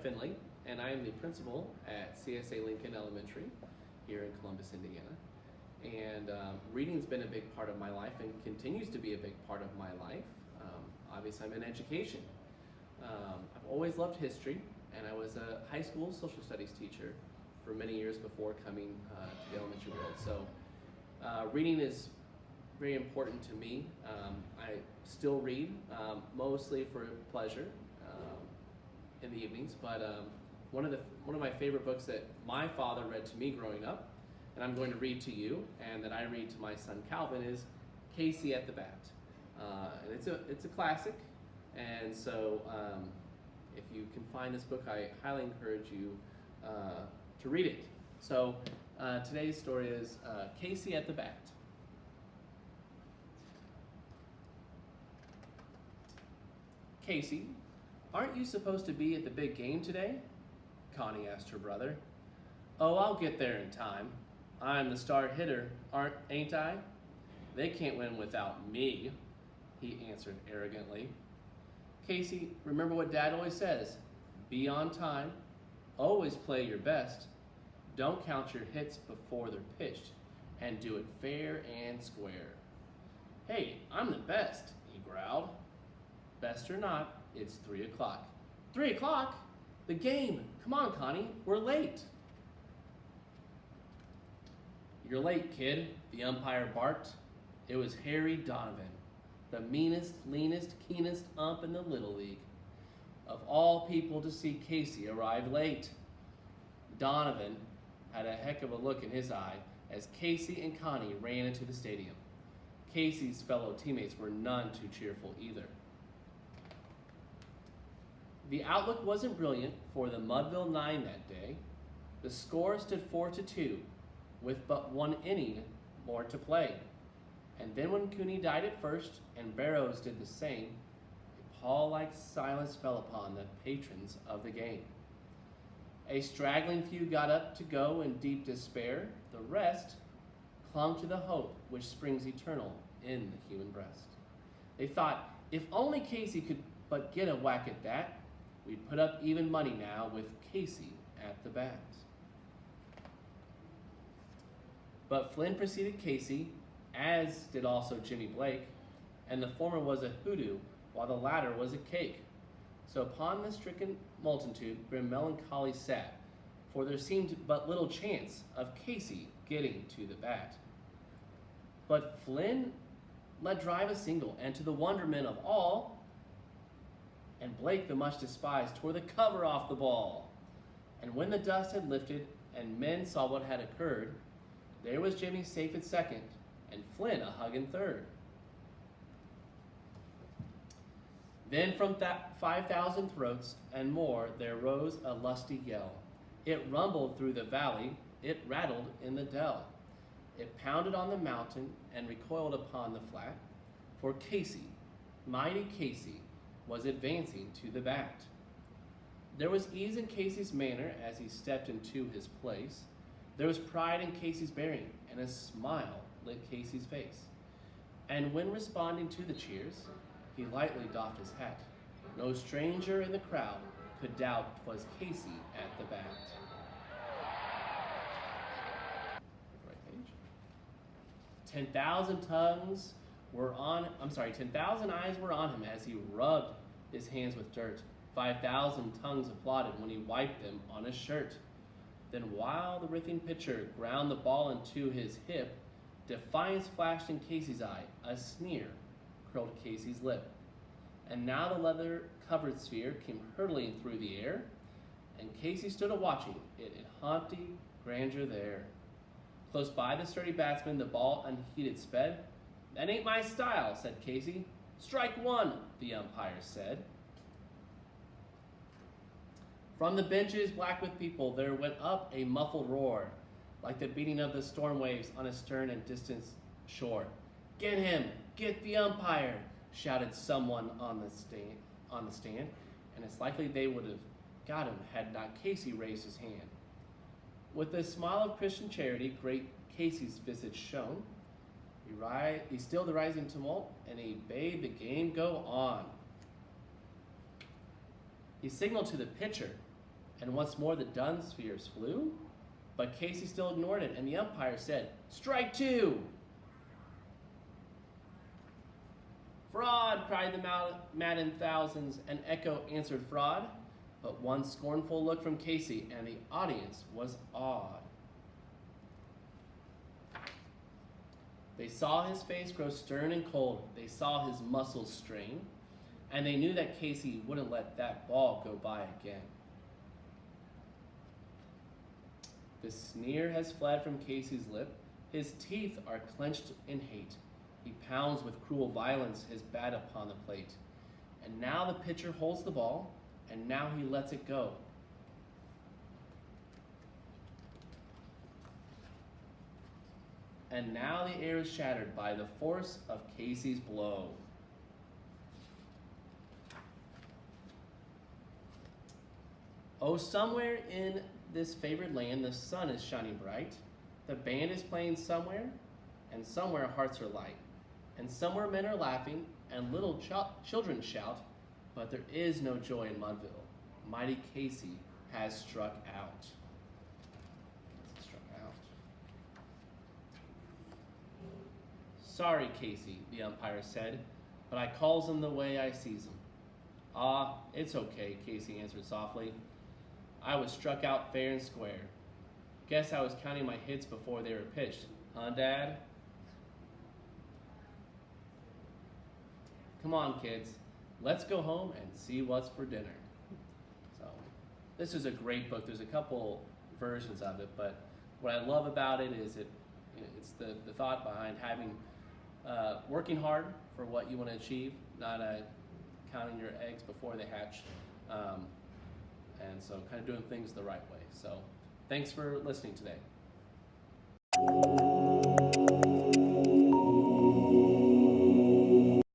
Findley, and I am the principal at CSA Lincoln Elementary here in Columbus, Indiana. And reading's been a big part of my life and continues to be a big part of my life. Obviously, I'm in education. I've always loved history, and I was a high school social studies teacher for many years before coming to the elementary world. So reading is very important to me. I still read, mostly for pleasure in the evenings, but one of my favorite books that my father read to me growing up, and I'm going to read to you, and that I read to my son Calvin, is Casey at the Bat. And it's a classic, and so if you can find this book, I highly encourage you to read it. So today's story is Casey at the Bat. Casey, aren't you supposed to be at the big game today? Connie asked her brother. Oh, I'll get there in time. I'm the star hitter, ain't I? They can't win without me, he answered arrogantly. Casey, remember what Dad always says. Be on time, always play your best, don't count your hits before they're pitched, and do it fair and square. Hey, I'm the best, he growled. Best or not, it's 3 o'clock. 3 o'clock? The game! Come on, Connie, we're late. You're late, kid, the umpire barked. It was Harry Donovan, the meanest, leanest, keenest ump in the Little League. Of all people to see Casey arrive late. Donovan had a heck of a look in his eye as Casey and Connie ran into the stadium. Casey's fellow teammates were none too cheerful either. The outlook wasn't brilliant for the Mudville Nine that day. The score stood 4-2, with but one inning more to play. And then when Cooney died at first and Barrows did the same, a pall-like silence fell upon the patrons of the game. A straggling few got up to go in deep despair. The rest clung to the hope which springs eternal in the human breast. They thought, if only Casey could but get a whack at that, we'd put up even money now with Casey at the bat. But Flynn preceded Casey, as did also Jimmy Blake, and the former was a hoodoo, while the latter was a cake. So upon the stricken multitude, grim melancholy sat, for there seemed but little chance of Casey getting to the bat. But Flynn let drive a single, and to the wonderment of all, and Blake, the much despised, tore the cover off the ball. And when the dust had lifted and men saw what had occurred, there was Jimmy safe at second, and Flynn a hug in third. Then from 5,000 throats and more there rose a lusty yell. It rumbled through the valley, it rattled in the dell. It pounded on the mountain and recoiled upon the flat, for Casey, mighty Casey, was advancing to the bat. There was ease in Casey's manner as he stepped into his place. There was pride in Casey's bearing, and a smile lit Casey's face. And when responding to the cheers, he lightly doffed his hat. No stranger in the crowd could doubt 'twas Casey at the bat. Right page. 10,000 eyes were on him as he rubbed his hands with dirt. 5,000 tongues applauded when he wiped them on his shirt. Then while the writhing pitcher ground the ball into his hip, defiance flashed in Casey's eye, a sneer curled Casey's lip. And now the leather-covered sphere came hurtling through the air, and Casey stood a-watching it in haughty grandeur there. Close by the sturdy batsman, the ball unheeded sped. That ain't my style, said Casey. Strike one, the umpire said. From the benches black with people there went up a muffled roar, like the beating of the storm waves on a stern and distant shore. Get him! Get the umpire! Shouted someone on the stand, and it's likely they would have got him had not Casey raised his hand. With a smile of Christian charity, great Casey's visage shone. He stilled the rising tumult, and he bade the game go on. He signaled to the pitcher, and once more the dun spheres flew, but Casey still ignored it, and the umpire said, "Strike two!" "Fraud!" cried the maddened thousands, and echo answered fraud, but one scornful look from Casey, and the audience was awed. They saw his face grow stern and cold, they saw his muscles strain, and they knew that Casey wouldn't let that ball go by again. The sneer has fled from Casey's lip, his teeth are clenched in hate. He pounds with cruel violence his bat upon the plate. And now the pitcher holds the ball, and now he lets it go. And now the air is shattered by the force of Casey's blow. Oh, somewhere in this favored land, the sun is shining bright. The band is playing somewhere, and somewhere hearts are light. And somewhere men are laughing, and little children shout, but there is no joy in Mudville. Mighty Casey has struck out. "Sorry, Casey," the umpire said, "but I calls him the way I sees him." "Ah, it's okay," Casey answered softly. "I was struck out fair and square. Guess I was counting my hits before they were pitched, huh, Dad?" Come on, kids, let's go home and see what's for dinner. So, this is a great book. There's a couple versions of it, but what I love about it is it's the thought behind having working hard for what you want to achieve, not counting your eggs before they hatch, and so kind of doing things the right way. So thanks for listening today.